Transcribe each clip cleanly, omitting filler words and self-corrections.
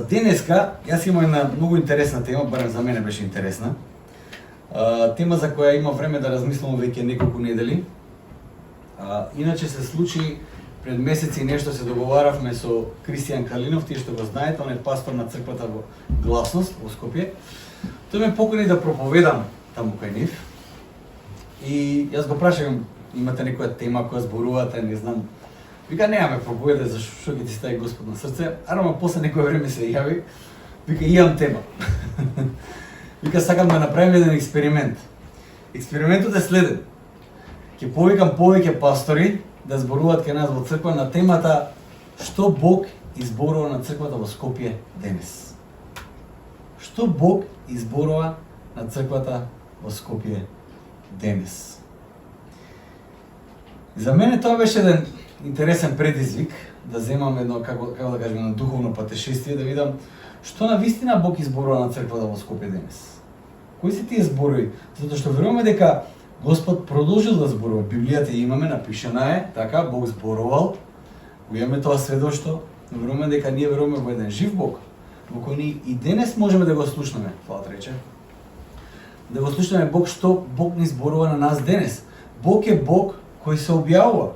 Денеска, јас имам една многу интересна тема, барем за мене беше интересна. Тема за која има време да размислам веќе неколку недели. Иначе се случи пред месеци нешто, се договаравме со Кристијан Калинов, тие што го знаете, он е пастор на црквата во Гласност во Скопје. Тој ме покани да проповедам таму кај нив. И јас го прашам, имате некоја тема која зборувате, не знам. Вика, немаме проповеда за што ќе ти стави Господ на срце. Ама после некој време се јави, вика, имам тема. Вика, сакам да направиме еден експеримент. Експериментот е следен. Ќе повикам повеќе пастори да зборуваат кај нас во црква на темата што Бог изборува на црквата во Скопје денес. Што Бог изборува на црквата во Скопје денес. За мене тоа беше еден интересен предизвик да земам едно, како да кажем, едно духовно патешествие, да видам што на вистина Бог изборува на црквата во Скопје денес. Кои се тие зборови? Затоа што веруваме дека Господ продолжил да зборува. Библијата имаме, напишана е, така, Бог зборувал. Го имаме тоа сведоштво, но веруваме дека ние веруваме во еден жив Бог, во кој ние и денес можеме да го слушнеме, фала рече. Да го слушнеме Бог што Бог ни зборува на нас денес. Бог е Бог кој се објавува.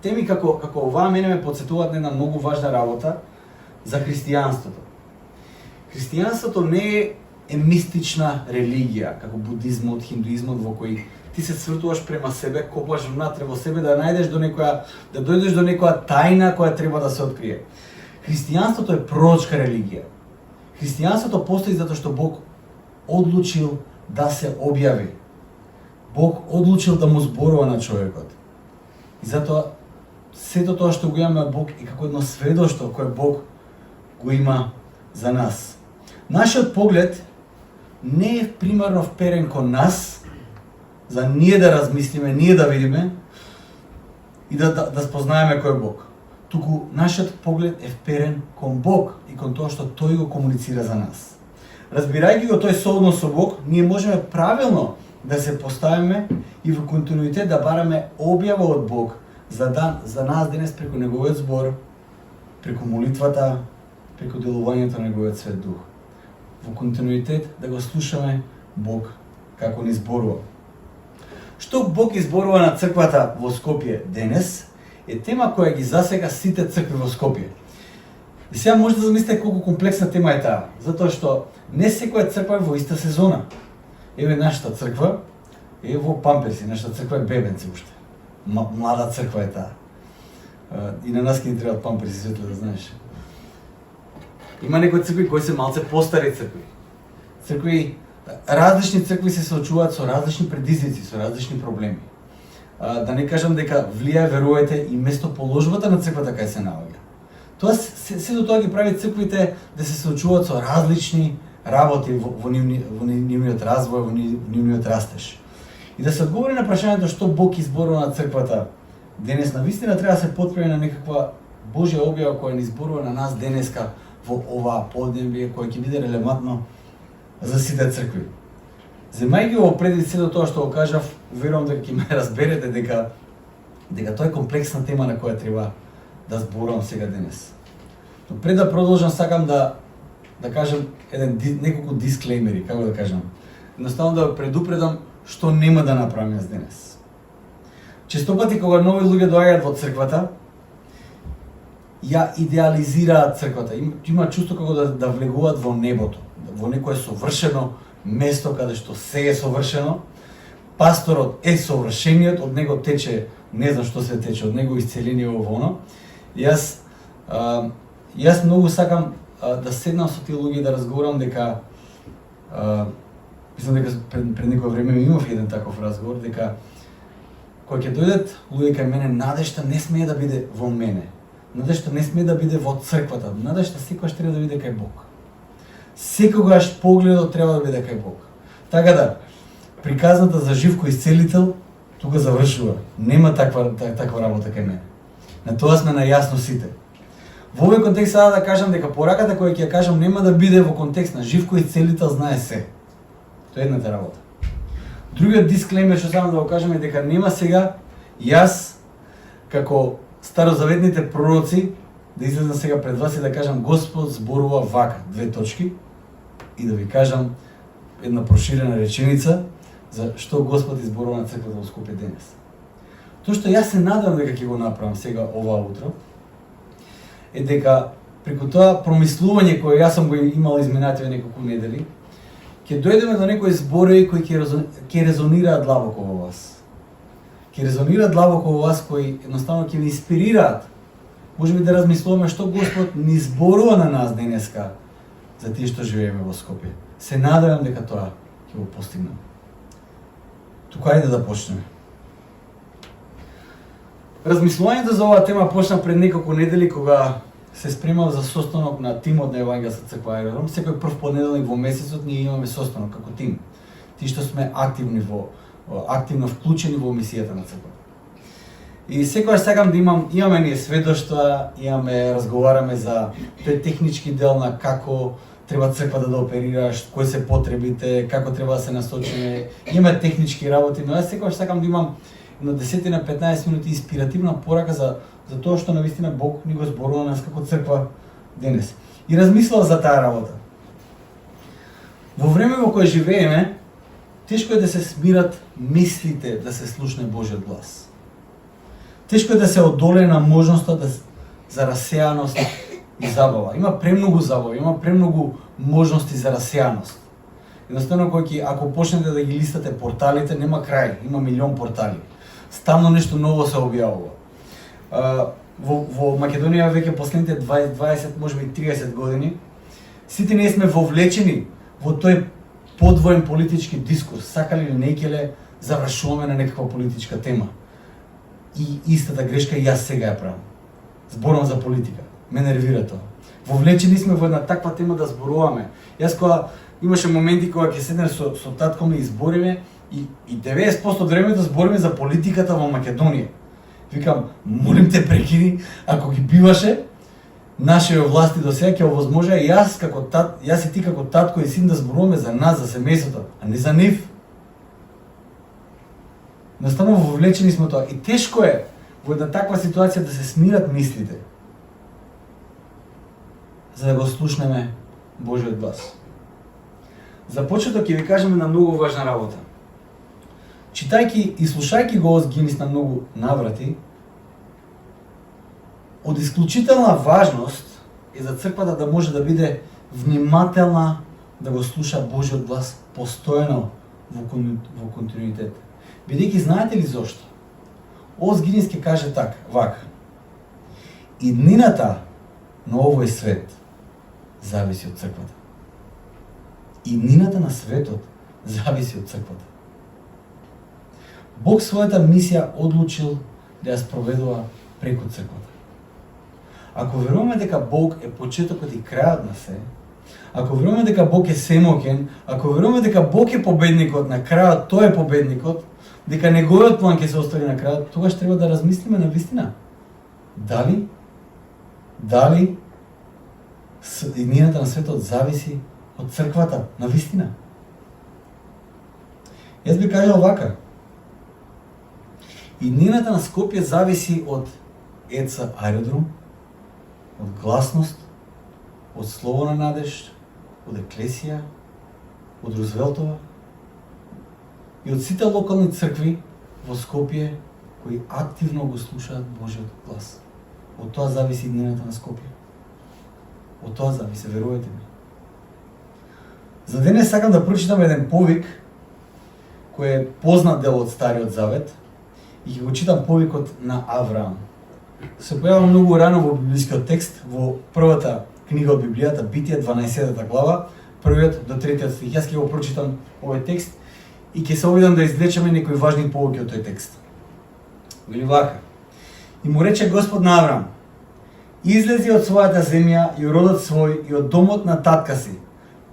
Теми како оваа мене ме потсетуваат на една многу важна работа за христијанството. Христијанството не е мистична религија, како будизмот, хиндуизмот, во кој ти се свртуваш према себе, копаш внатре во себе да најдеш до некоја, да дојдеш до некоја тајна која треба да се открие. Христијанството е пророчка религија. Христијанството постои затоа што Бог одлучил да се објави. Бог одлучил да му зборува на човекот. И затоа сето тоа што го имаме од Бог е како едно сведоштво кое Бог го има за нас. Нашиот поглед не е примарно вперен кон нас, за ние да размислиме, ние да видиме и да спознаеме кој е Бог. Туку нашиот поглед е вперен кон Бог и кон тоа што Тој го комуницира за нас. Разбирајќи го тој сооднос со Бог, ние можеме правилно да се поставиме и во континуитет да бараме објава од Бог за нас денес преку Неговиот збор, преку молитвата, преку делувањето на Неговиот Свет Дух. Во континуитет да го слушаме Бог како ни зборува. Што Бог изборува на црквата во Скопје денес е тема која ги засега сите цркви во Скопје. И сега може да замислите колку комплексна тема е таа, затоа што не секоја црква е во иста сезона. Еве нашата црква е во памперси, нашата црква е бебенце уште. Млада црква е таа. И на нас ќе ни требаат памперси, светле да знаеш. Има некои цркви кои се малце постари цркви. Различни цркви се соочуваат со различни предизвици, со различни проблеми. Да не кажам дека влијае, верувајте, и местоположбата на црквата кај се наоѓа. Тоа сето тоа ги прави црквите да се соочуваат со различни работи во нивниот развој, во нивниот растеж. И да се одговори на прашањето што Бог изборува на црквата денес, навистина треба да се потпре на некаква Божја објава која ни изборува на нас денеска во оваа подневие, која ќе биде релевантно за сите цркви. Земајќи го предвид сето тоа што го кажав, верувам дека ќе ме разберете дека тоа е комплексна тема на која треба да зборувам сега денес. Но пред да продолжам сакам да кажам неколку дисклеймери, како да кажам. Едноставно да предупредам што нема да направам јас денес. Често пати кога нови луѓе доаѓаат во црквата, ја идеализираат црквата. Има чувство како да влегуваат во небото, во некое совршено место каде што се е совршено. Пасторот е совршениот, од него тече, не знам што се тече, од него исцеление во оно. Јас многу сакам да седнам со тие луѓе и да разговарам дека мислам дека пред некој време имав еден таков разговор дека кога ќе дојдат луѓе кај мене, надежта не смее да биде во мене. Надежта не смее да биде во црквата. Надежта секогаш треба да биде кај Бог. Секогаш погледот треба да биде кај Бог. Така да, приказната за Живко исцелител тука завршува. Нема таква работа кај мене. На тоа сме најасно сите. Во овој контекст сега да кажам дека пораката која ќе ја кажам нема да биде во контекст на Живко исцелител знае се. Тоа е едната работа. Другиот дисклеймер што сакам да го кажам е дека нема сега јас како старозаветните пророци да излезам сега пред вас и да кажам Господ зборува вака, 2 точки, и да ви кажам една проширена реченица за што Господ изборува на црквата во Скопје денес. Тоа што јас се надам дека ќе го направам сега оваа утро, е дека преку тоа промислување кое јас сум го имал изминативе неколку недели, ќе дојдеме до некои зборови кои ќе резонираат длабоко во вас. Ќе резонираат длабоко во вас, кои едноставно ќе ви инспирираат. Може би да размислуваме што Господ ни зборува на нас денеска за тие што живееме во Скопје. Се надевам дека тоа ќе го постигнеме. Тука ајде да почнеме. Размислувањето за оваа тема почна пред неколку недели кога се спремав за состанок на тимот на Евангелска црква Аеродром. Секој прв понеделник во месецот ние имаме состанок како тим. Тие што сме активно вклучени во мисијата на црквата. И секогаш сакам да имаме ние сведоштва, разговараме за тој технички дел на како треба црквата да оперира, кои се потребите, како треба да се насочиме. Имаме технички работи, но јас секогаш сакам да имам на 10 на 15 минути инспиративна порака за тоа што навистина Бог ни го зборува нас како црква денес. И размислав за таа работа. Во време во кое живееме, тешко е да се смират мислите да се слушне Божјиот глас. Тешко е да се одолее на можноста за расеаност и забава. Има премногу забава, има премногу можности за расеаност. Едноставно ако почнете да ги листате порталите, нема крај, има милион портали. Стално нешто ново се објавува. Во Македонија веќе последните 20, можеби 30 години, сите ние сме вовлечени во тој подвоен политички дискурс, сакали или не ќеле завршуваме на некаква политичка тема. И истата грешка и јас сега ја правам. Зборам за политика. Ме нервира тоа. Вовлечени сме во една таква тема да зборуваме. Јас кога имаше моменти кога ќе седнем со татко ми и збориме и 90% од времето збориме за политиката во Македонија. Викам, молим те прекини, ако ги биваше нашите власти до сега ќе овозможа јас и ти како татко и син да зборуваме за нас, за семејството, а не за нив. Наставно вовлечени сме тоа и тешко е во една таква ситуација да се смират мислите за да го слушнеме Божиот глас. За почеток ќе ви кажеме на многу важна работа. Читајќи и слушајќи го Гинис на многу наврати, од исклучителна важност е за црквата да може да биде внимателна да го слуша Божиот глас постојано во континуитет. Бидејќи знаете ли зошто? Оз Гинис ќе каже вака. Иднината на овој свет зависи од црквата. Иднината на светот зависи од црквата. Бог својата мисија одлучил да ја спроведува преку црквата. Ако веруваме дека Бог е почетокот и крајот на се, ако веруваме дека Бог е семоќен, ако веруваме дека Бог е победникот на крајот, тој е победникот, дека неговиот план ќе се оствари на крајот, тогаш треба да размислиме на вистина. Дали иднината на светот зависи од црквата, на вистина? Јас би кажал вака. Иднината на Скопје зависи од ЕЦ Аеродром, од гласност, од Слово на надеж, од Еклесија, од Рузвелтова и од сите локални цркви во Скопје кои активно го слушаат Божиот глас. Од тоа зависи иднината на Скопје. Од тоа зависи, верувате ми. За денес сакам да прочитам еден повик кој е познат дел од Стариот Завет и ќе го читам повикот на Авраам. Се појава многу рано во библискиот текст, во првата книга од Библијата, Битие, 12 глава, 1 до 3 стих. Јас ќе го прочитам овој текст и ќе се обидам да извлечеме некои важни поуки од тој текст. Вели вака. И му рече Господ на Авраам: излези од својата земја и од родот свој и од домот на татка си,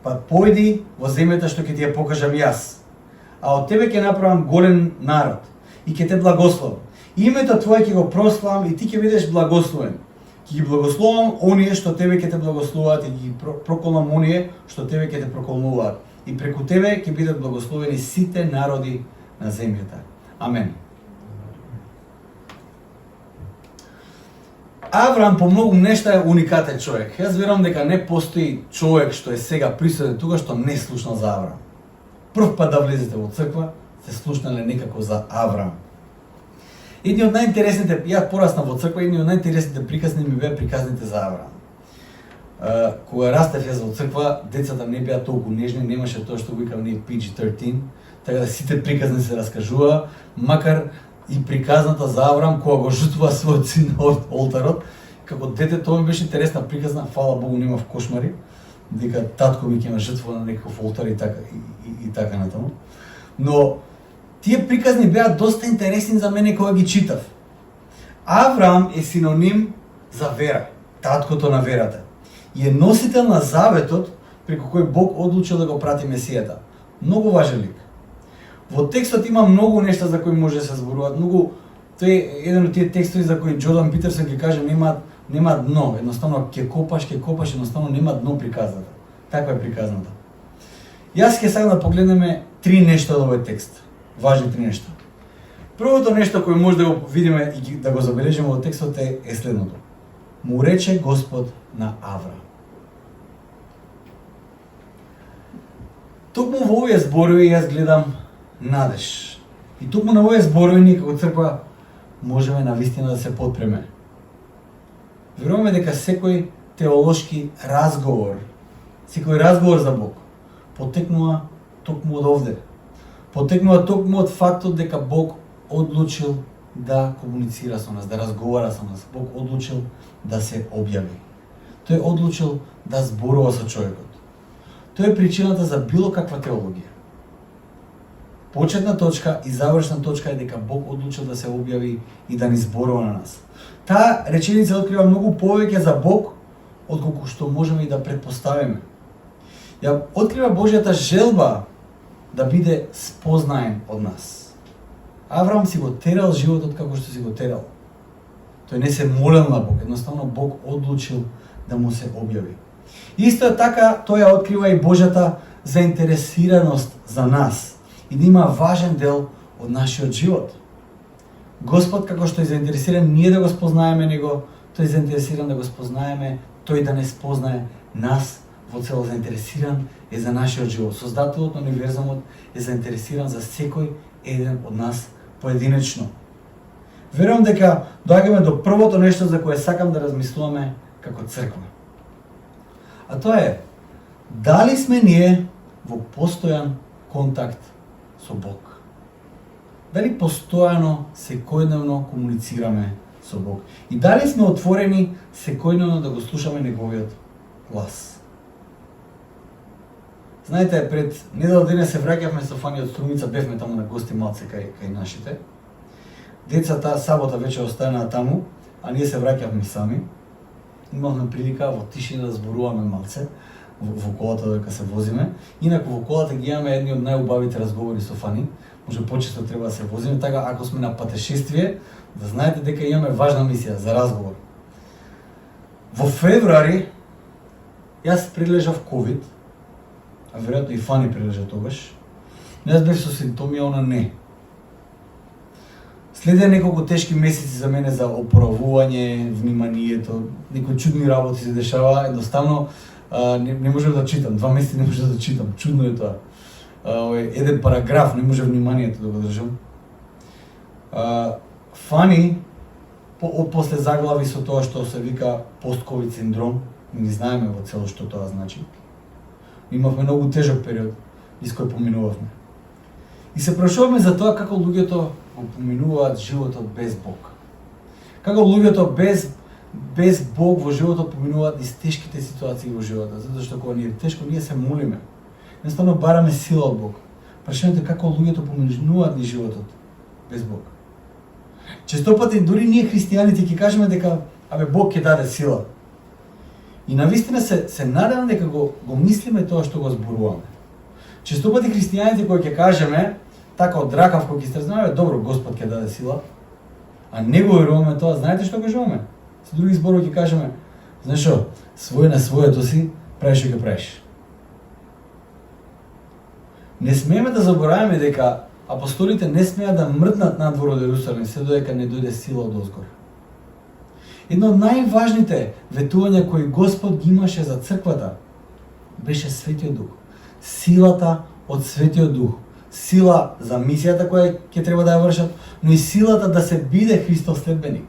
па појди во земјата што ќе ти ја покажам јас. А од тебе ќе направам голем народ и ќе те благословам. Името твое ќе го прославам и ти ќе бидеш благословен. Ќе ги благословам оние што тебе ќе те благословуваат и ги проколнам оние што тебе ќе те проколнуваат. И преку тебе ќе бидат благословени сите народи на земјата. Амен. Авраам по многу нешта е уникатен човек. Јас верувам дека не постои човек што е сега присутен тука што не слушнал за Авраам. Прв пат да влезете во црква, се слушнале некако за Авраам. Едни од најинтересните, ја пораснав во црква, едни од најинтересните приказни ми беа приказните за Авраам. Кога растев јас во црква, децата не беа толку нежни, немаше тоа што го викам ние PG-13, така да сите приказни се раскажува, макар и приказната за Авраам кога го жртвува својот син од олтарот. Како дете тоа ми беше интересна приказна, фала Богу немав кошмари, дека татко ми ќе ме жртвува на некој олтар и така натаму. Но тие приказни беа доста интересни за мене кога ги читав. Авраам е синоним за вера, таткото на верата. И е носител на заветот преку кој Бог одлучил да го прати Месијата. Многу важен лик. Во текстот има многу нешта за кои може да се зборуваат, многу тој е еден од тие текстови за кои Джордан Питерсон ги каже нема дно, едноставно ќе копаш, едноставно нема дно приказната. Таква е приказната. Јас ќе сакам да погледнеме три нешта од овој текст. Важни три нешта. Првото нешто кое може да го видиме и да го забележиме во текстот е следното. Му рече Господ на Авраам. Токму во овие зборови јас гледам надеж. И токму на овие зборови ние како црква можеме навистина да се потпреме. Веруваме дека секој теолошки разговор, секој разговор за Бог потекнува токму од овде. Потекнува токму од фактот дека Бог одлучил да комуницира со нас, да разговара со нас. Бог одлучил да се објави. Тој одлучил да зборува со човекот. Тоа е причината за било каква теологија. Почетна точка и завршна точка е дека Бог одлучил да се објави и да ни зборува на нас. Таа реченица открива многу повеќе за Бог отколку што можеме и да претпоставиме. Ја открива Божјата желба да биде спознаен од нас. Авраам си го терал животот како што си го терал. Тој не се молел на Бог, едноставно Бог одлучил да му се објави. Исто така, тој ја открива и Божјата заинтересираност за нас и да има важен дел од нашиот живот. Господ, како што е заинтересиран ние да го спознаеме Него, тој е заинтересиран да го спознаеме, тој да не спознае нас во цело, заинтересиран е за нашиот живот. Создателот на универзумот е заинтересиран за секој еден од нас поединечно. Верувам дека доаѓаме до првото нешто за кое сакам да размислуваме како црква. А тоа е, дали сме ние во постојан контакт со Бог? Дали постојано, секојдневно комуницираме со Бог? И дали сме отворени секојдневно да го слушаме Неговиот глас? Знаете, пред недела деня се враќавме со Фани од Струмица, бевме таму на гости малце кај нашите. Децата сабота вече останаа таму, а ние се враќавме сами. Имавме прилика во тишина да зборуваме малце во колата дека се возиме. Инаку во колата ги имаме едни од најубавите разговори со Фани. Може почесто треба да се возиме, така ако сме на патешествие, да знаете дека имаме важна мисија за разговор. Во февруари јас прилежав ковид, а веројатно и Фани прилежа тогаш. Јас бев со симптоми, она не. Следеа неколку тешки месеци за мене за опоравување, вниманието, некои чудни работи се дешава, едноставно не можев да читам, 2 месеци не можев да читам, чудно е тоа. Еден параграф не може вниманието да го држам. Фани, после заглави со тоа што се вика пост-ковид синдром, не знаеме во цело што тоа значи. Имавме многу тежок период из кој поминувавме. И се прашуваме за тоа како луѓето го поминуваат животот без Бог. Како луѓето без Бог во животот поминуваат низ тешките ситуации во животот, затоа што кога ни е тешко, ние се молиме. Едноставно бараме сила од Бог. Прашањето е како луѓето поминуваат низ животот без Бог. Често пати дури ние христијаните ќе кажеме дека Бог ќе даде сила. И навистина се надевам дека го мислиме тоа што го зборуваме. Често пати христијаните кои ќе кажеме така од ракав кој ќе стрезнаме, добро, Господ ќе даде сила, а не го веруваме тоа, знаете што кажуваме? Со други зборови ќе кажеме, знаеш што, свој на своето си, правиш што ќе правиш. Не смееме да забораваме дека апостолите не смеа да мрднат надвор од Ерусалим се додека не дојде сила од озгор. Едно од најважните ветувања кои Господ ги имаше за црквата беше Светиот Дух. Силата од Светиот Дух. Сила за мисијата која ќе треба да ја вршат, но и силата да се биде Христов следбеник.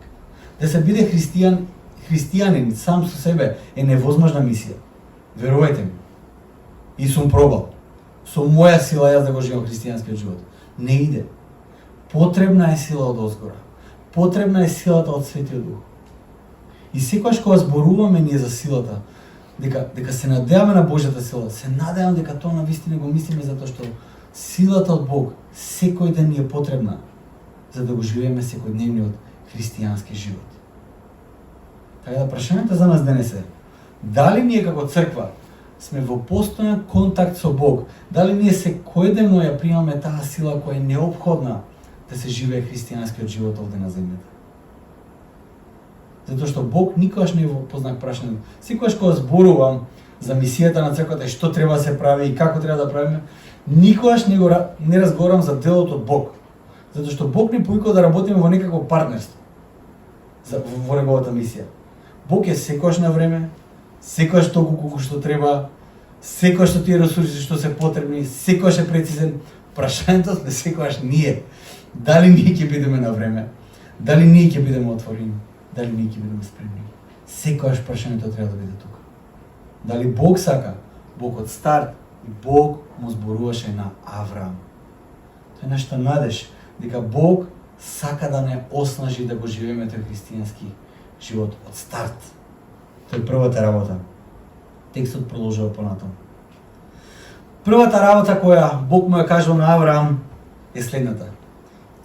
Да се биде христијанин сам со себе е невозможна мисија. Верувајте ми. И сум пробал. Со моја сила јас да го живеам христијанскиот живот. Не иде. Потребна е сила од озгора. Потребна е силата од Светиот Дух. И секогаш кога зборуваме ние за силата, дека се надеваме на Божјата сила, се надевам дека тоа навистина го мислиме затоа што силата од Бог секој ден ни е потребна за да го живееме секојдневниот христијански живот. Така да прашањето за нас денес е: дали ние како црква сме во постојан контакт со Бог? Дали ние секојдневно ја примаме таа сила која е неопходна да се живее христијанскиот живот овде на земјата? Затоа што Бог никогаш не во познак прашање. Секогаш кога зборувам за мисијата на црквата и што треба да се прави и како треба да правиме, никогаш не разговарам за делот од Бог. Затоа што Бог ни повикува да работиме во некакво партнерство во неговата мисија. Бог е секогаш на време, секогаш толку колку што треба, секогаш што тие ресурси што се потребни, секогаш е прецизен. Прашањето сме секогаш ние. Дали ние ќе бидеме на време? Дали ние ќе бидеме отворени? Дали ние ќе бидеме спремни? Секогаш прашањето треба да биде тука. Дали Бог сака? Бог од старт и Бог му зборуваше на Авраам. Тоа е нашата надеж дека Бог сака да не оснажи да го живееме тој христијански живот од старт. Тоа е првата работа. Текстот продолжува понатаму. Првата работа која Бог му ја кажува на Авраам е следната: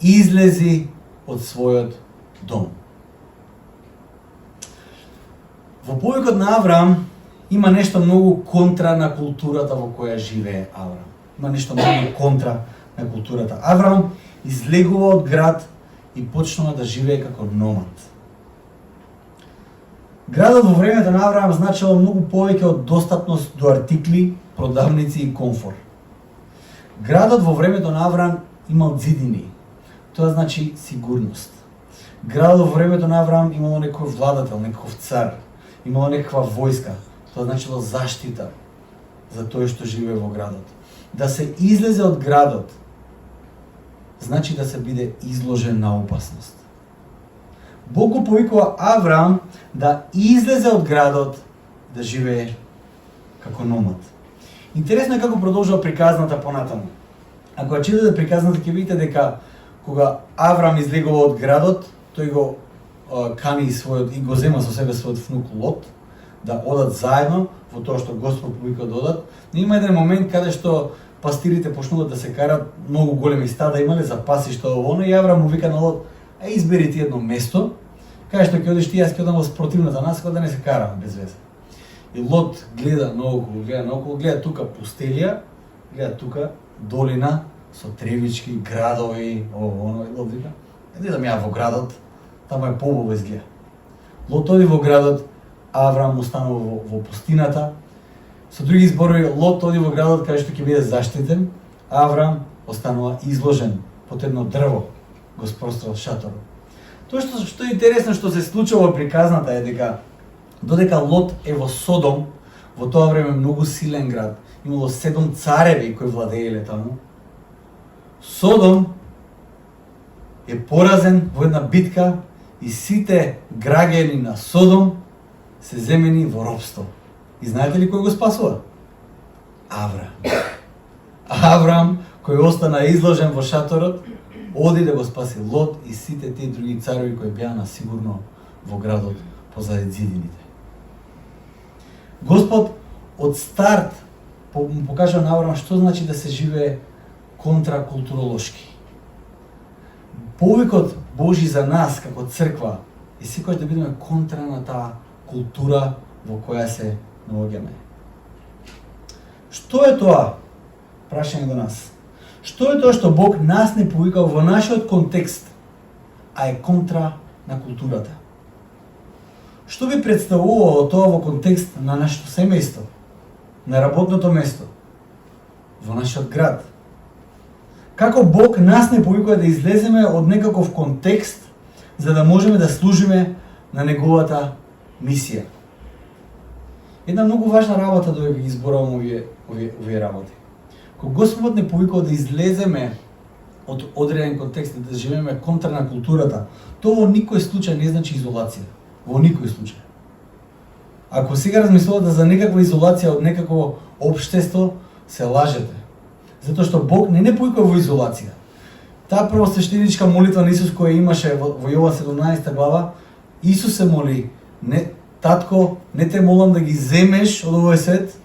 излези од својот дом. Во повикот на Авраам има нешто многу контра на културата во која живее Авраам. Има нешто многу контра на културата. Авраам излегува од град и почнува да живее како номад. Градот во времето на Авраам значело многу повеќе од достапност до артикли, продавници и комфор. Градот во времето на Авраам имал зидини. Тоа значи сигурност. Градот во времето на Авраам имало некој владател, некој цар, имало некаква војска. Тоа значило заштита за тој што живее во градот. Да се излезе од градот значи да се биде изложен на опасност. Бог го повикува Авраам да излезе од градот, да живее како номад. Интересно е како продолжува приказната понатаму. Ако ја читате приказната, ќе видите дека кога Авраам излегува од градот, тој го кани и го зема со себе својот внук Лот, да одат заедно во тоа што Господ повика да одат. Но има еден момент каде што пастирите почнуваат да се карат, многу големи стада имале за пасишта ово, и Авраам му вика на Лот: избери ти едно место, каде што ќе одиш ти, јас ќе одам во спротивната наскоја да не се карам без веза. И Лот гледа наоколу, гледа тука пустелија, гледа тука долина со тревички, градови, оно, и Лот вика: не идам ја во градот, таму е побово изгледа. Лот оди во градот, Авраам останува во пустината. Со други зборови, Лот оди во градот каде што ќе биде заштитен, Авраам останува изложен под едно дрво, го спрострал шаторот. Тоа што е интересно што се случува во приказната е дека додека Лот е во Содом, во тоа време многу силен град, имало 7 цареви кои владееле таму. Содом е поразен во една битка и сите граѓани на Содом се земени во робство. И знаете ли кој го спасува? Авраам. Авраам, кој остана изложен во шаторот, оди да го спаси Лот и сите тие други цареви кои беа на сигурно во градот позади зидините. Господ од старт му покажа на Авраам што значи да се живее контракултуролошки. Повикот Божи за нас како црква е секогаш да бидеме контра на таа култура во која се наоѓаме. Што е тоа? Прашање до нас. Што е тоа што Бог нас не повикал во нашиот контекст, а е контра на културата? Што би представувало тоа во контекст на нашето семејство, на работното место, во нашиот град? Како Бог нас не повикува да излеземе од некаков контекст за да можеме да служиме на неговата мисија. Една многу важна работа додека ги изборувам овие работи. Кога Господ не повикува да излеземе од одреден контекст, да живееме контра на културата, тоа во никој случај не значи изолација. Во никој случај. Ако сега размислувате за некаква изолација од некакво општество, се лажете. Затоа што Бог не повикува во изолација. Таа првосвештеничка молитва на Исус која имаше во Јован 17 глава, Исус се моли: не, татко, не те молам да ги земеш од овој свет,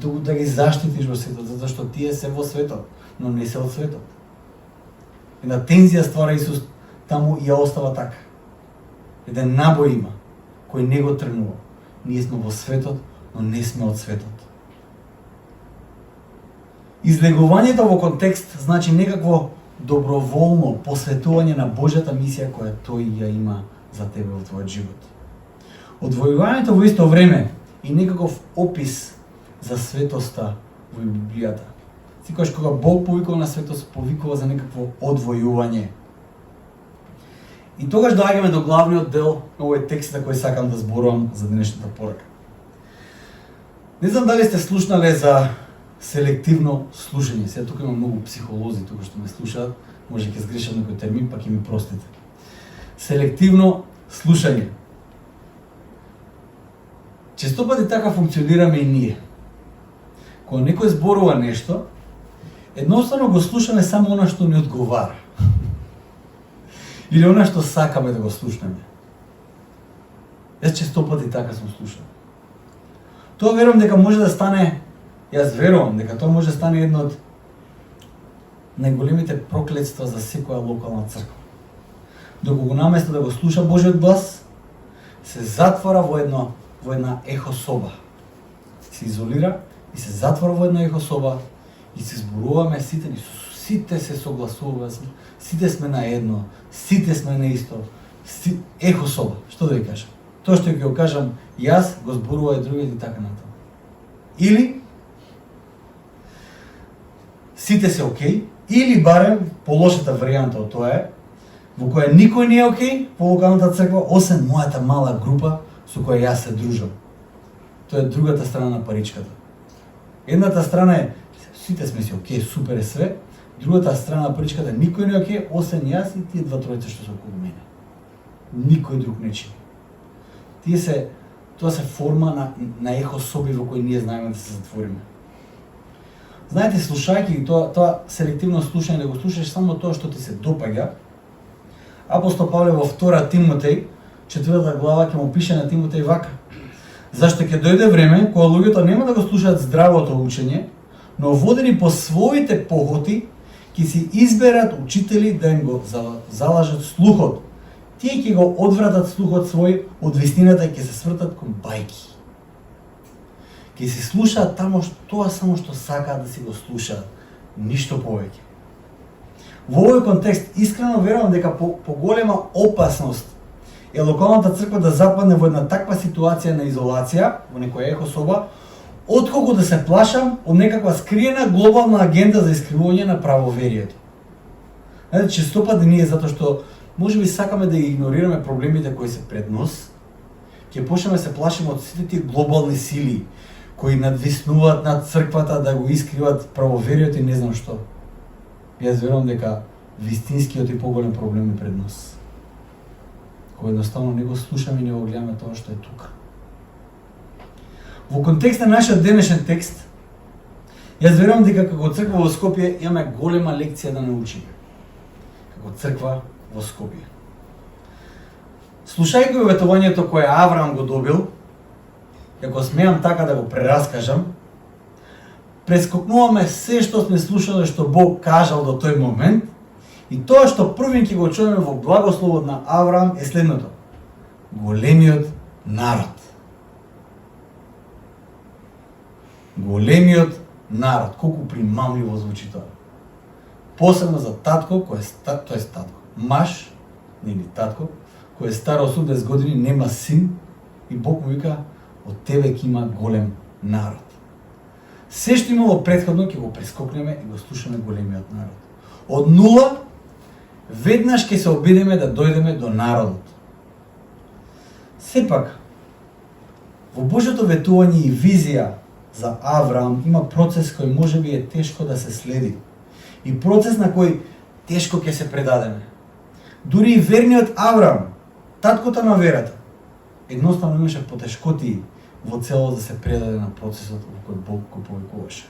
туку да ги заштитиш во светот, затоа што тие се во светот, но не се од светот. Една тензија ствара Исус таму и ја остава така. Еден набој има, кој не го тргнува. Ние сме во светот, но не сме од светот. Излегувањето во контекст значи некакво доброволно посветување на Божјата мисија која тој ја има за тебе во твојот живот. Одвојувањето во исто време и некаков опис за светоста во Библијата. Секогаш кога Бог повикува на светост, повикува за некакво одвојување. И тогаш доаѓаме до главниот дел на овој текст на кој сакам да зборувам за денешната порака. Не знам дали сте слушнале за селективно слушање. Сега тука има многу психолози тука што ме слушаат, може ќе сгрешам некој термин, па ќе ми простите. Селективно слушање. Често пати така функционираме и ние. Кога некој зборува нешто, едноставно го слушаме само она што ни одговара. Или она што сакаме да го слушнеме. Јас често пати така сум слушал. Тоа верувам дека може да стане, јас верувам дека тоа може да стане едно од најголемите проклетства за секоја локална црква. Доколку го наместо да го слуша Божиот глас, се затвора во една ехо соба. Се изолира и се затвора во една ехо соба и се зборуваме сите се согласуваме, сите сме на едно, сите сме на исто. Ехо соба, што да ви кажам? Тоа што ќе го кажам јас, го зборува и другиот и така натаму. Или сите се окей, или барем полошата варијанта од тоа е во која никој не е окей во локалната црква, освен мојата мала група со која јас се дружам. Тоа е другата страна на паричката. Едната страна е сите сме си окей, супер е све, другата страна на паричката никој не е окей, освен јас и тие два тројца што се околу мене. Никој друг не чини. Тоа се форма на ехо соби во кои ние знаеме да се затвориме. Знаете, слушајќи тоа селективно слушање, да го слушаш само тоа што ти се допаѓа, апостол Павле во 2 Тимотеј, 4 глава, ќе му пише на Тимотеј вака: зашто ќе дојде време кога луѓето нема да го слушаат здравото учење, но водени по своите похоти, ќе си изберат учители да им го залажат слухот. Тие ќе го одвратат слухот свој од вистината и ќе се свртат кон бајки. Ќе се слушаат тоа само што сакаат да си го слушаат, ништо повеќе. Во овој контекст искрено верувам дека поголема опасност е локалната црква да западне во една таква ситуација на изолација, во некоја ехо соба, отколку да се плашам од некаква скриена глобална агенда за искривување на правоверието. Знаете, често пати ние, затоа што можеби сакаме да игнорираме проблемите кои се пред нас, ќе почнеме да се плашиме од сите тие глобални сили кои надвиснуваат над црквата да го искриват правоверието и не знам што. Јас верувам дека вистинскиот и поголем проблем е пред нас. Кој едноставно не го слушаме и не го гледаме тоа што е тука. Во контекст на нашиот денешен текст, јас верувам дека како црква во Скопје имаме голема лекција да научиме. Како црква во Скопје. Слушајќи уветувањето кое Авраам го добил, ја го смеам така да го прераскажам, прескокнуваме се што сме слушале што Бог кажал до тој момент и тоа што првин ќе го чуеме во благословот на Авраам е следното: големиот народ. Големиот народ, колку примамливо звучи тоа. Посебно за татко кој е татко, маж, нели татко, кој е стар 80 години, нема син и Бог му вика: од тебе ќе има голем народ. Се што имало претходно ќе го прескокнеме и го слушаме големиот народ. Од нула веднаш ќе се обидеме да дојдеме до народот. Сепак, во Божјото ветување и визија за Авраам има процес кој можеби е тешко да се следи. И процес на кој тешко ќе се предадеме. Дури и верниот Авраам, таткото на верата, едноставно имаше потешкоти во целост да се предаде на процесот во кој Бог го повикуваше.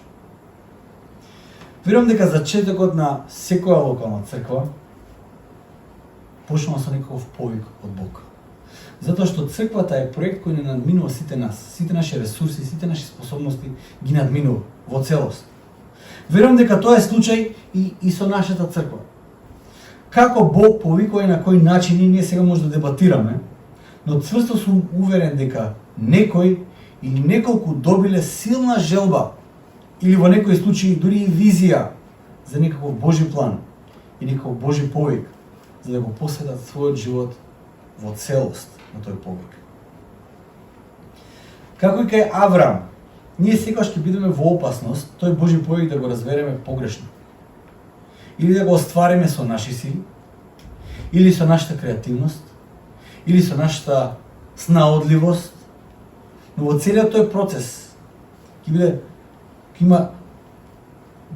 Верувам дека зачетокот на секоја локална црква почнува со некаков повик од Бог. Затоа што црквата е проект кој не надминува сите нас, сите наши ресурси, сите наши способности ги надминува во целост. Верувам дека тоа е случај и со нашата црква. Како Бог повикува и на кој начин ние сега може да дебатираме, но цврсто сум уверен дека некој или неколку добиле силна желба или во некои случаи дури и визија за некаков Божи план и некаков Божи повик, за да го посветат својот живот во целост на тој повик. Како и кај Авраам, ние секогаш ќе бидеме во опасност тој Божи повик да го разбереме погрешно. Или да го оствариме со наши сили, или со нашата креативност, или со нашата снаодливост. Но во целиот тој процес ќе има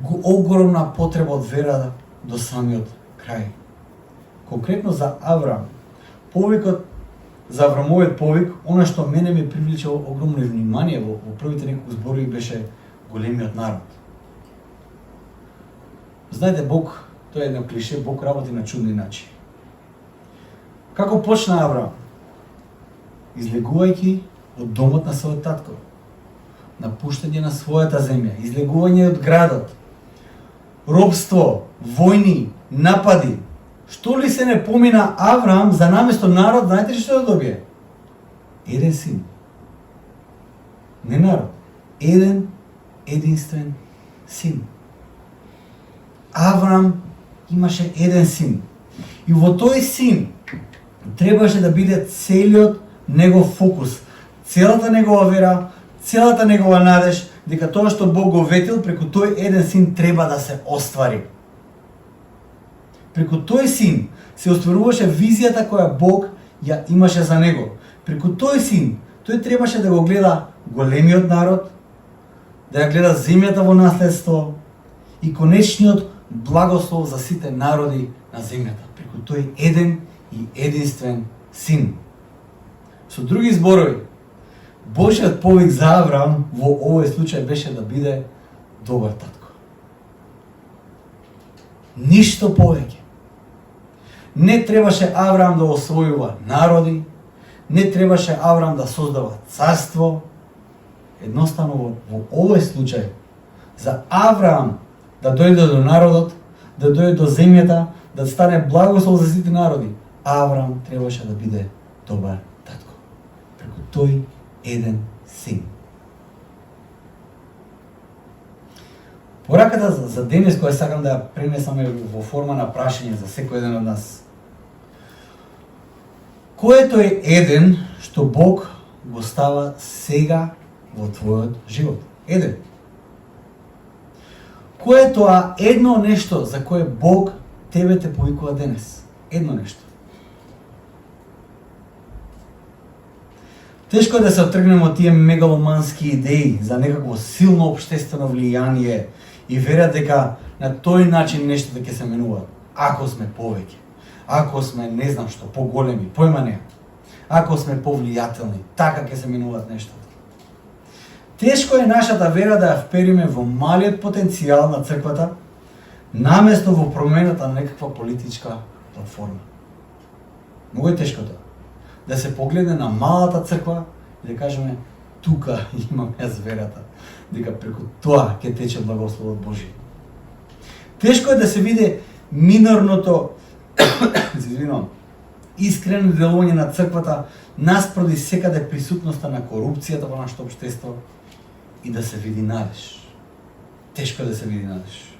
огромна потреба од вера до самиот крај. Конкретно за Авраам, повикот за Аврамовиот повик, она што мене ме привлече огромно внимание во првите неколку зборови беше големиот народ. Знаете, Бог, тоа е едно клише, Бог работи на чудни начини. Како почна Авраам? Излегувајќи од домот на својот татко, напуштање на својата земја, излегување од градот, робство, војни, напади. Што ли се не помина Авраам за наместо народ, знаете ли што да добие? Еден син. Не народ. Еден, единствен син. Авраам имаше еден син. И во тој син требаше да биде целиот негов фокус, целата негова вера, целата негова надеж, дека тоа што Бог го ветил преку тој еден син треба да се оствари. Преку тој син се остваруваше визијата која Бог ја имаше за него. Преку тој син, тој требаше да го гледа големиот народ, да ја гледа земјата во наследство и конечниот благослов за сите народи на земјата. Преку тој еден и единствен син. Со други зборови, Божјиот повик за Авраам во овој случај беше да биде добар татко. Ништо повеќе. Не требаше Авраам да освојува народи, не требаше Авраам да создава царство. Едноставно во овој случај за Авраам да дојде до народот, да дојде до земјата, да стане благослов за сите народи, Авраам требаше да биде добар татко. Преку тој еден син. Пораката за денес која сакам да ја пренесам во форма на прашање за секој еден од нас. Кој е тој еден што Бог го става сега во твојот живот? Еден. Кој е тоа едно нешто за кое Бог тебе те повикува денес? Едно нешто. Тешко е да се отргнеме од тие мегаломански идеи за некакво силно општествено влијание и верат дека на тој начин нештото ќе се менува. Ако сме повеќе, ако сме не знам што, поголеми, појма не. Ако сме повлијателни, така ќе се менуваат нештото. Тешко е нашата вера да ја впериме во малиот потенцијал на црквата, наместо во промената на некаква политичка платформа. Многу е тешко тоа. Да се погледне на малата црква и да кажеме тука имам јас верата, дека преку тоа ќе тече благословот Божи. Тешко е да се види минорното искрено делување на црквата наспроти секаде присутноста на корупцијата во нашето општество и да се види надеж. Тешко е да се види надеж.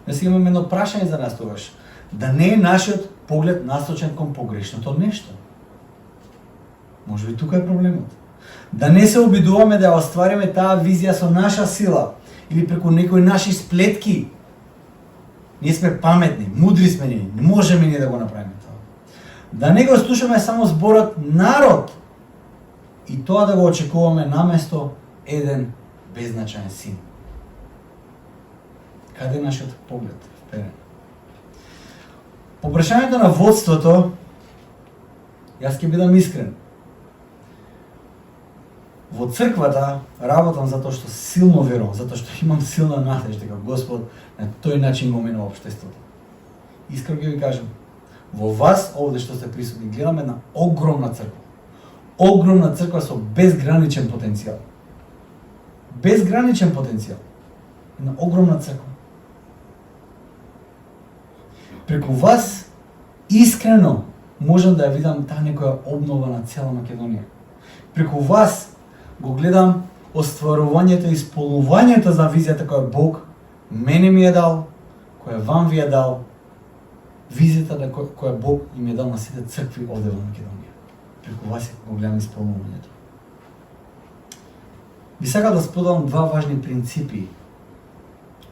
Да си имаме едно прашање за нас тогаш. Да не е нашиот поглед насочен кон погрешното нешто. Може би тука е проблемот. Да не се обидуваме да ја оствариме таа визија со наша сила или преку некои наши сплетки. Ние сме паметни, мудри сме ние, не можеме ние да го направиме тоа. Да не го слушаме само зборот народ и тоа да го очекуваме наместо еден беззначаен син. Каде е нашиот поглед вперен? По прашањето на водството, јас ќе бидам искрен. Во црквата работам затоа што силно верувам, затоа што имам силна надеж дека Господ на тој начин го менува општеството. Искрено ќе ви кажам, во вас овде што сте присутни гледаме една огромна црква. Огромна црква со безграничен потенцијал. Безграничен потенцијал. Една огромна црква. Преку вас искрено можам да ја видам таа некоја обнова на цела Македонија. Преку вас го гледам остварувањето и исполнувањето за визијата која Бог мене ми е дал, која вам ви е дал, визијата која Бог им е дал на сите цркви овде во Македонија. Преку вас го гледам исполнувањето. Би сакал да споделам два важни принципи,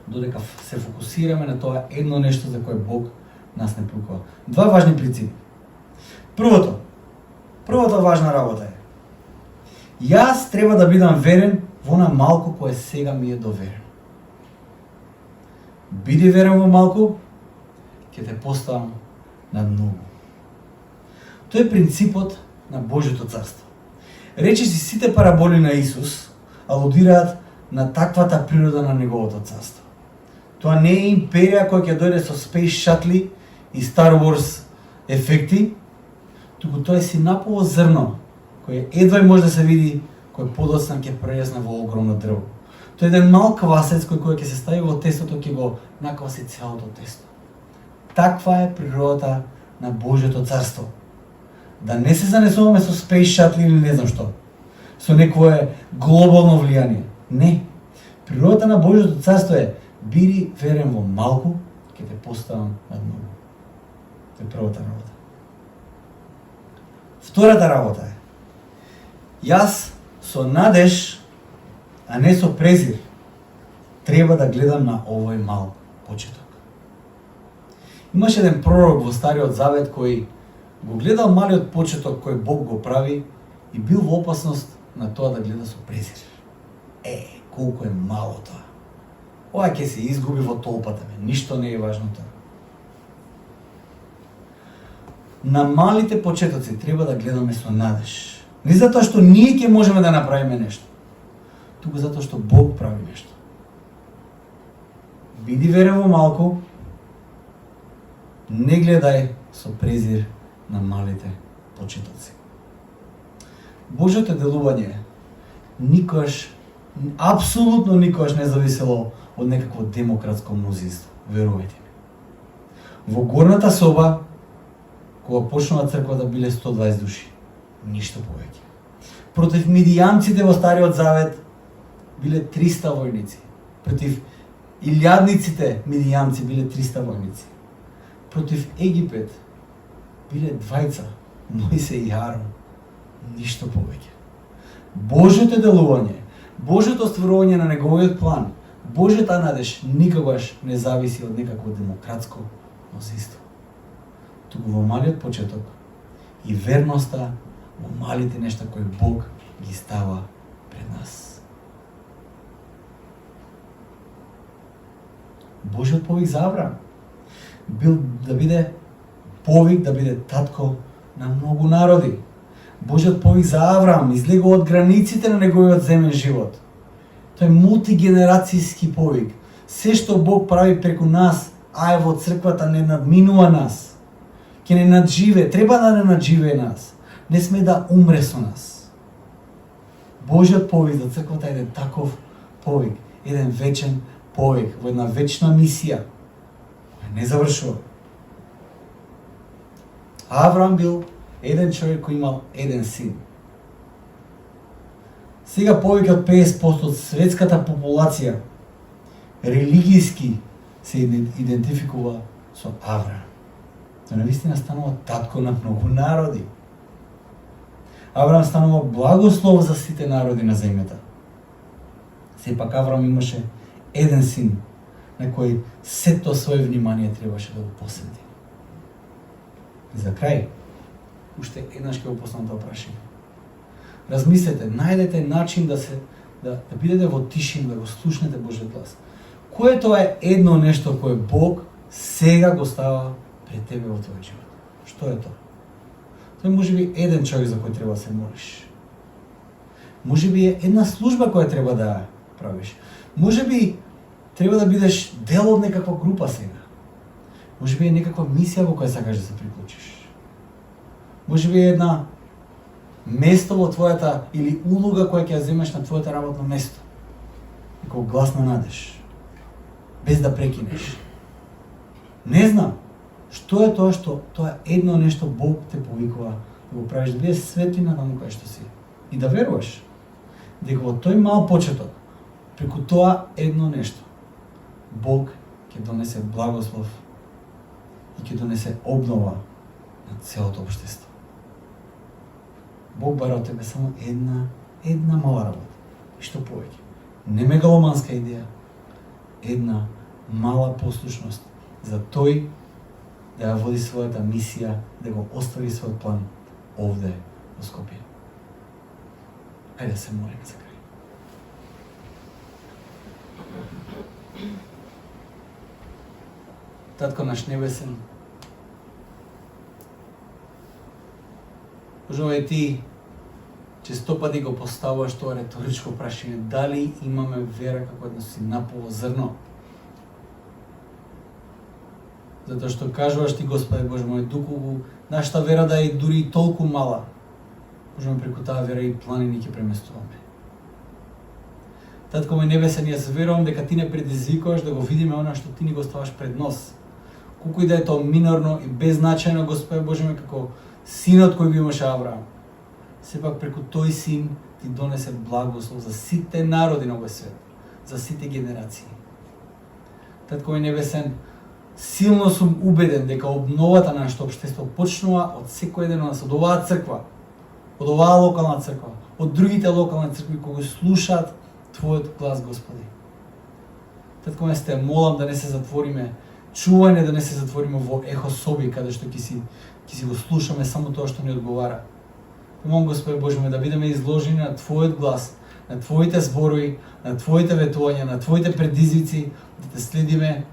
додека се фокусираме на тоа едно нешто за кое Бог нас не прукува. Два важни принципи. Првата важна работа е: јас треба да бидам верен во на малку кое сега ми е доверено. Биди верен во малку, ќе те поставам над многу. Тој е принципот на Божјото царство. Речиси сите параболи на Исус алудираат на таквата природа на неговото царство. Тоа не е империја која ќе дојде со Space Shuttle и Star Wars ефекти, туку тоа е синапово зрно, кој едва може да се види, кој подоцна ќе прерасне во огромно дрво. Тоа е еден мал квасец кој ќе се стави во тестото, ќе го накваси целото тесто. Таква е природата на Божјото царство. Да не се занесуваме со Space Shuttle или не знам што, со некое глобално влијание. Не. Природата на Божјото царство е: биди верен во малку, ќе те поставам над многу. Тоа е првата работа. Втората работа е: јас со надеж, а не со презир, треба да гледам на овој мал почеток. Имаше еден пророк во Стариот Завет кој го гледал малиот почеток кој Бог го прави и бил во опасност на тоа да гледа со презир. Колку е мало тоа. Ова ќе се изгуби во толпата, ништо не е важно тоа. На малите почетоци треба да гледаме со надеж. Не затоа што ние ќе можеме да направиме нешто, туку затоа што Бог прави нешто. Биди верен во малку, не гледај со презир на малите почетоци. Божјото делување никогаш, апсолутно никогаш не зависело од некакво демократско мнозинство, верувајте ми. Во горната соба, кога почнува црквата, биле 120 души, ништо повеќе. Против мидијанците во Стариот Завет биле 300 војници. Против илјадниците мидијанци биле 300 војници. Против Египет биле двајца, Мојсе и Арон, ништо повеќе. Божјото делување, Божјото остварување на неговиот план, Божјата надеж никогаш не зависи од некакво демократско мнозинство. Туку во малиот почеток и верноста во малите нешта кои Бог ги става пред нас. Божјиот повик за Авраам бил да биде повик да биде татко на многу народи. Божјиот повик за Авраам излегува од границите на неговиот земен живот. Тој е мултигенерацијски повик. Се што Бог прави преку нас, а е во црквата, не надминува нас. Ќе не надживе, треба да не надживе нас. Не сме да умре со нас. Божјиот повик за црквата е еден таков повик, еден вечен повик, во една вечна мисија. Не завршува. Авраам бил еден човек кој имал еден син. Сега повеќе од 50% од светската популација религијски се идентификува со Авраам. Тој навистина станува татко на многу народи. Авраам станува благослов за сите народи на земјата. Сепак Авраам имаше еден син на кој сето своје внимание требаше да го посвети. И за крај, уште еднаш ќе го поставам тоа прашање. Размислете, најдете начин да бидете во тишина, да го слушнете Божјиот глас. Кое тоа е едно нешто кое Бог сега го става пред тебе во твојот живот? Што е тоа? Тој може би еден човек за кој треба да се молиш. Може би е една служба која треба да ја правиш. Може би треба да бидеш дел од некаква група сега. Може би е некаква мисија во која сакаш да се приклучиш. Може би е една место во твојата или улога која ќе ја земеш на твоето работно место. Како глас на надеж. Без да прекинеш. Не знам што е тоа што тоа едно нешто Бог те повикува да го правиш, да бидеш светлина таму кај што си. И да веруваш дека во тој мал почеток, преку тоа едно нешто, Бог ќе донесе благослов и ќе донесе обнова на целото општество. Бог бара од тебе само една мала работа. И што повеќе? Не мегаломанска идеја, една мала послушност за тој да ја води својата мисија, да го остави својот план овде во Скопје. Ајде да се молиме за крај. Татко наш небесен, Божове, ти често пати го поставуваш тоа реторичко прашање, дали имаме вера како едно синапово зрно? Затоа што кажуваш ти, Господе Боже мој, доколку нашата вера да е дури и толку мала, можеме преку таа вера и планини ќе преместуваме. Татко мој небесен, јас верувам дека ти не предизвикуваш да го видиме она што ти ни го ставаш пред нос. Колку и да е тоа минорно и беззначајно, Господе Боже мој, како синот кој го имаше Авраам. Сепак преку тој син ти донесе благослов за сите народи на овој свет, за сите генерации. Татко мој небесен, силно сум убеден дека обновата на нашето општество почнува од секој еден од нас, од оваа црква, од оваа локална црква, од другите локални цркви кои слушаат Твојот глас, Господи. Татко ме сте молам да не се затвориме, чување да не се затвориме во ехо соби, каде што ќе си го слушаме само тоа што ни одговара. Молам, Господи Боже мој, да бидеме изложени на Твојот глас, на Твоите зборови, на Твоите ветувања, на Твоите предизвици, да те следиме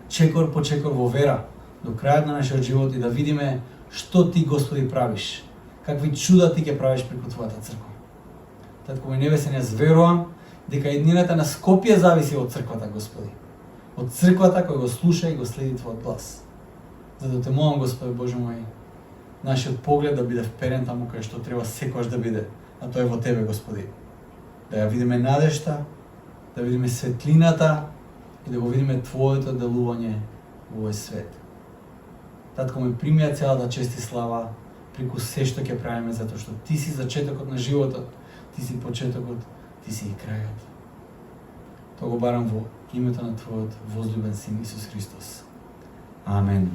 чекор по чекор во вера до крајот на нашиот живот и да видиме што Ти, Господи, правиш, какви чуда Ти ќе правиш преку Твојата црква. Татко мој небесен, јас верувам дека еднината на Скопје зависи од црквата, Господи. Од црквата која го слуша и го следи Твојот глас. Затоа те молам, Господи Боже мој, нашиот поглед да биде вперен таму кај што треба секогаш да биде, а тоа е во Тебе, Господи. Да ја видиме надежта, да видиме светлината и да го видиме Твоето делување во овој свет. Татко ме прими ја целата чест и слава преку се што ќе правиме, затоа што Ти си зачетокот на животот, Ти си почетокот, Ти си и крајот. Тоа го барам во името на Твојот возлюбен син Исус Христос. Амен.